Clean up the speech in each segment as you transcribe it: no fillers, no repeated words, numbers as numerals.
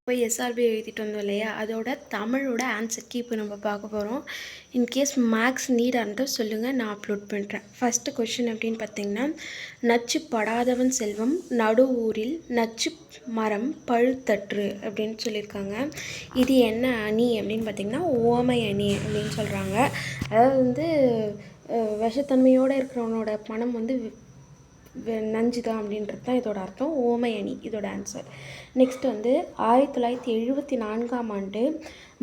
போய் எஸ்ஆர்பி எழுதிட்டு வந்தோம் இல்லையா, அதோட தமிழோட ஆன்சருக்கு இப்போ நம்ம பார்க்க போகிறோம். இன்கேஸ் மேக்ஸ் நீடாக இருந்தால் சொல்லுங்கள், நான் அப்லோட் பண்ணுறேன். ஃபஸ்ட்டு கொஷின் அப்படின்னு பார்த்தீங்கன்னா, நச்சு படாதவன் செல்வம் நடு ஊரில் நச்சு மரம் பழுத்தற்று அப்படின்னு சொல்லியிருக்காங்க. இது என்ன அணி அப்படின்னு பார்த்தீங்கன்னா, ஓமை அணி அப்படின்னு சொல்கிறாங்க. அதாவது வந்து விஷத்தன்மையோடு இருக்கிறவனோட மனம் வந்து நஞ்சு தான் அப்படின்றது தான் இதோட அர்த்தம். ஓமை அணி இதோட ஆன்சர். நெக்ஸ்ட் வந்து 1974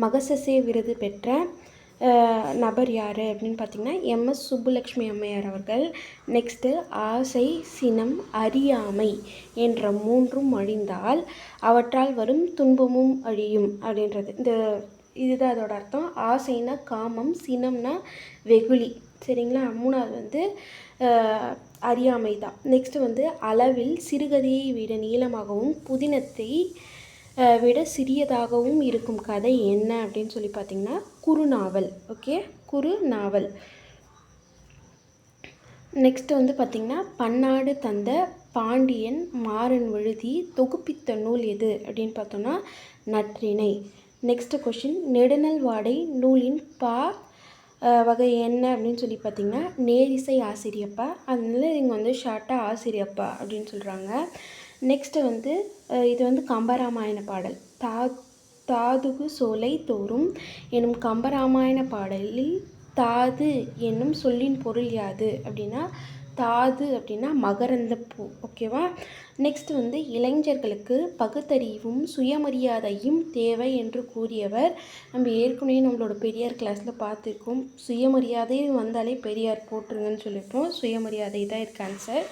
மகசசே விருது பெற்ற நபர் யார் அப்படின்னு பார்த்தீங்கன்னா எம்எஸ் சுப்புலக்ஷ்மி அம்மையார் அவர்கள். நெக்ஸ்ட்டு ஆசை, சினம், அறியாமை என்ற மூன்றும் அழிந்தால் அவற்றால் வரும் துன்பமும் அழியும் அப்படின்றது. இதுதான் அதோட அர்த்தம். ஆசைனா காமம், சினம்னா வெகுளி, சரிங்களா. மூணாவது வந்து அறியாமை தான். நெக்ஸ்ட்டு வந்து அளவில் சிறுகதையை விட நீளமாகவும் புதினத்தை விட சிறியதாகவும் இருக்கும் கதை என்ன அப்படின்னு சொல்லி பார்த்தீங்கன்னா குறுநாவல். ஓகே, குறுநாவல். நெக்ஸ்ட்டு வந்து பார்த்திங்கன்னா பன்னாடு தந்த பாண்டியன் மாறன் எழுதி தொகுப்பித்த நூல் எது அப்படின்னு பார்த்தோன்னா நற்றிணை. நெக்ஸ்ட்டு கொஷின் நெடுநல் வாடை நூலின் வகை என்ன அப்படின்னு சொல்லி பார்த்திங்கன்னா நேரிசை ஆசிரியப்பா. அதனால இவங்க வந்து ஷார்ட்டாக ஆசிரியப்பா அப்படின்னு சொல்கிறாங்க. நெக்ஸ்ட்டு வந்து இது வந்து கம்பராமாயண பாடல். தாதுகு சோலை தோறும் எனும் கம்பராமாயண பாடலில் தாது என்னும் சொல்லின் பொருள் யாது அப்படின்னா தாது அப்படின்னா மகரந்த பூ. ஓகேவா. நெக்ஸ்ட் வந்து இளைஞர்களுக்கு பகுத்தறிவும் சுயமரியாதையும் தேவை என்று கூறியவர். நம்ம ஏற்கனவே நம்மளோட பெரியார் கிளாஸில் பார்த்துருக்கோம். சுயமரியாதை வந்தாலே பெரியார் போட்டுருங்கன்னு சொல்லியிருப்போம். சுயமரியாதை தான் இருக்கு ஆன்சர்.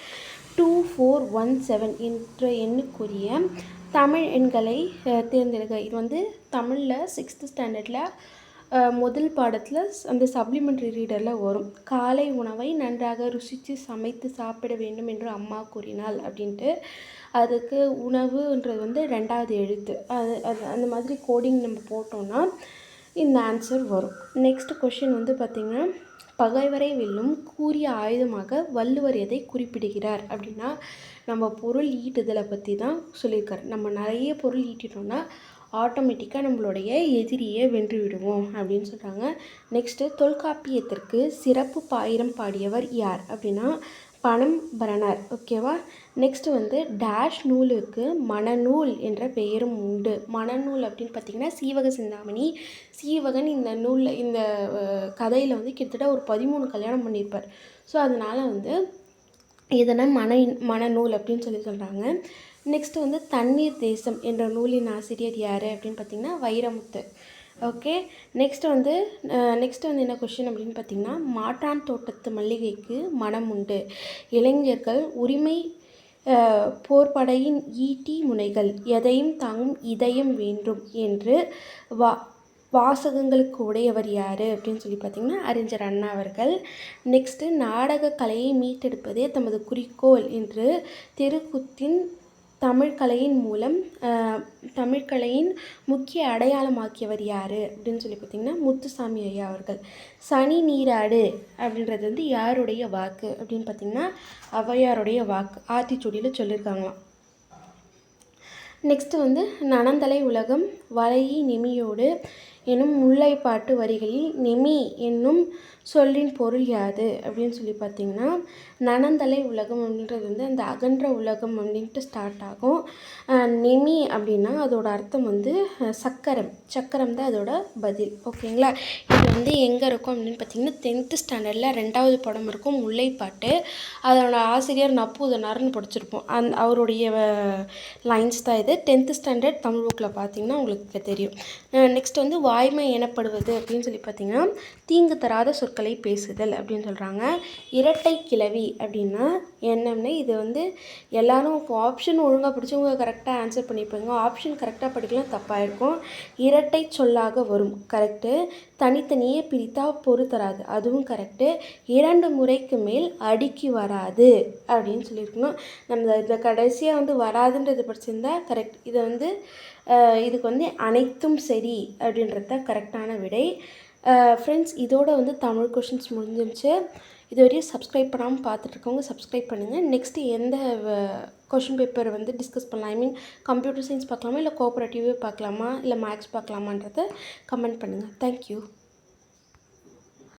2417 என்ற எண்ணுக்குரிய தமிழ் எண்களை தேர்ந்தெடுக்க. இது வந்து தமிழில் 6th ஸ்டாண்டர்டில் முதல் பாடத்தில் அந்த சப்ளிமெண்ட்ரி ரீடரில் வரும். காலை உணவை நன்றாக ருசித்து சமைத்து சாப்பிட வேண்டும் என்று அம்மா கூறினாள் அப்படின்ட்டு. அதுக்கு உணவுன்றது வந்து 2வது எழுத்து. அது அந்த மாதிரி கோடிங் நம்ம போட்டோம்னா இந்த ஆன்சர் வரும். நெக்ஸ்ட் கொஷின் வந்து பார்த்திங்கன்னா பகைவரை வெல்லும் கூரிய ஆயுதமாக வள்ளுவர் எதை குறிப்பிடுகிறார் அப்படின்னா நம்ம பொருள் ஈட்டுதலை பற்றி தான் சொல்லியிருக்காரு. நம்ம நிறைய பொருள் ஈட்டிட்டோம்னா ஆட்டோமேட்டிக்காக நம்மளுடைய எதிரியை வென்று விடுவோம் அப்படின்னு சொல்கிறாங்க. நெக்ஸ்ட்டு தொல்காப்பியத்திற்கு சிறப்பு பாயிரம் பாடியவர் யார் அப்படின்னா பனம்பரணர். ஓகேவா. நெக்ஸ்ட்டு வந்து டேஷ் நூலுக்கு மணநூல் என்ற பெயரும் உண்டு. மணநூல் அப்படின்னு பார்த்திங்கன்னா சீவக சிந்தாமணி. சீவகன் இந்த நூலில் இந்த கதையில் வந்து கிட்டத்தட்ட ஒரு 13 கல்யாணம் பண்ணியிருப்பார். ஸோ அதனால் வந்து இதனால் மணநூல் அப்படின்னு சொல்கிறாங்க. நெக்ஸ்ட்டு வந்து தண்ணீர் தேசம் என்ற நூலின் ஆசிரியர் யார் அப்படின்னு பார்த்திங்கன்னா வைரமுத்து. ஓகே. நெக்ஸ்ட்டு வந்து என்ன கொஷின் அப்படின்னு பார்த்திங்கன்னா மாற்றான் தோட்டத்து மல்லிகைக்கு மனம் உண்டு. இளைஞர்கள் உரிமை போர்படையின் ஈட்டி முனைகள் எதையும் தாங்கும் இதயம் வேண்டும் என்று வாசகங்களுக்கு உடையவர் யார் அப்படின்னு சொல்லி பார்த்திங்கன்னா அறிஞர் அண்ணா அவர்கள். நெக்ஸ்ட்டு நாடக கலையை மீட்டெடுப்பதே தமது குறிக்கோள் என்று தெருக்கூத்தின் தமிழ்கலையின் மூலம் தமிழ்கலையின் முக்கிய அடையாளமாக்கியவர் யார் அப்படின்னு சொல்லி பார்த்திங்கன்னா முத்துசாமி ஐயா அவர்கள். சனி நீராடு அப்படின்றது வந்து யாருடைய வாக்கு அப்படின்னு பார்த்திங்கன்னா ஔவையாருடைய வாக்கு. ஆத்திச்சூடியில் சொல்லியிருக்காங்களாம். நெக்ஸ்ட்டு வந்து நனந்தலை உலகம் வளையி நெமியோடு எனும் முல்லைப்பாட்டு வரிகளில் நெமி என்னும் சொல்லின் பொருள் யாது அப்படின்னு சொல்லி பார்த்திங்கன்னா நனந்தலை உலகம் அப்படின்றது வந்து அந்த அகன்ற உலகம் அப்படின்ட்டு ஸ்டார்ட் ஆகும். நெமி அப்படின்னா அதோட அர்த்தம் வந்து சக்கரம் தான் அதோட பதில். ஓகேங்களா. இது வந்து எங்கே இருக்கும் அப்படின்னு பார்த்திங்கன்னா 10th ஸ்டாண்டர்டில் 2வது படம் இருக்கும் முல்லைப்பாட்டு. அதோட ஆசிரியர் நப்பூதனார்னு படிச்சிருப்போம். அவருடைய லைன்ஸ் தான் இது. 10th ஸ்டாண்டர்ட் தமிழ் புக்கில் பார்த்திங்கன்னா உங்களுக்கு தெரியும். நெக்ஸ்ட் வந்து வாய்மை எனப்படுவது அப்படின்னு சொல்லி பார்த்திங்கன்னா தீங்கு தராத சொற்களை பேசுதல் அப்படின்னு சொல்கிறாங்க. இரட்டை கிளவி அப்படின்னா என்னன்னு இது வந்து எல்லோரும் ஆப்ஷன் ஒழுங்காக படித்தவங்க கரெக்டாக ஆன்சர் பண்ணியிருப்பாங்க. ஆப்ஷன் கரெக்டாக படிக்கலாம் தப்பாக இருக்கும். இரட்டை சொல்லாக வரும், கரெக்டு. தனித்தனியே பிரித்தா பொறு தராது, அதுவும் கரெக்டு. 2 முறைக்கு மேல் அடுக்கி வராது அப்படின்னு சொல்லியிருக்கணும். நம்ம இந்த கடைசியாக வந்து வராதுன்றது படிச்சிருந்தா கரெக்ட். இதை வந்து இதுக்கு வந்து அனைத்தும் சரி அப்படின்றது தான் கரெக்டான விடை. ஃப்ரெண்ட்ஸ், இதோட வந்து தமிழ் கொஷின்ஸ் முடிஞ்சிருச்சு. இதுவரையும் சப்ஸ்கிரைப் பண்ணாமல் பார்த்துட்ருக்கவங்க சப்ஸ்கிரைப் பண்ணுங்கள். நெக்ஸ்ட்டு எந்த கொஷின் பேப்பர் வந்து டிஸ்கஸ் பண்ணலாம், ஐ மீன் கம்ப்யூட்டர் சயின்ஸ் பார்க்கலாமா, இல்லை கோஆப்ரேட்டிவே பார்க்கலாமா, இல்லை மேக்ஸ் பார்க்கலாமான்றதை கமெண்ட் பண்ணுங்கள். தேங்க்யூ.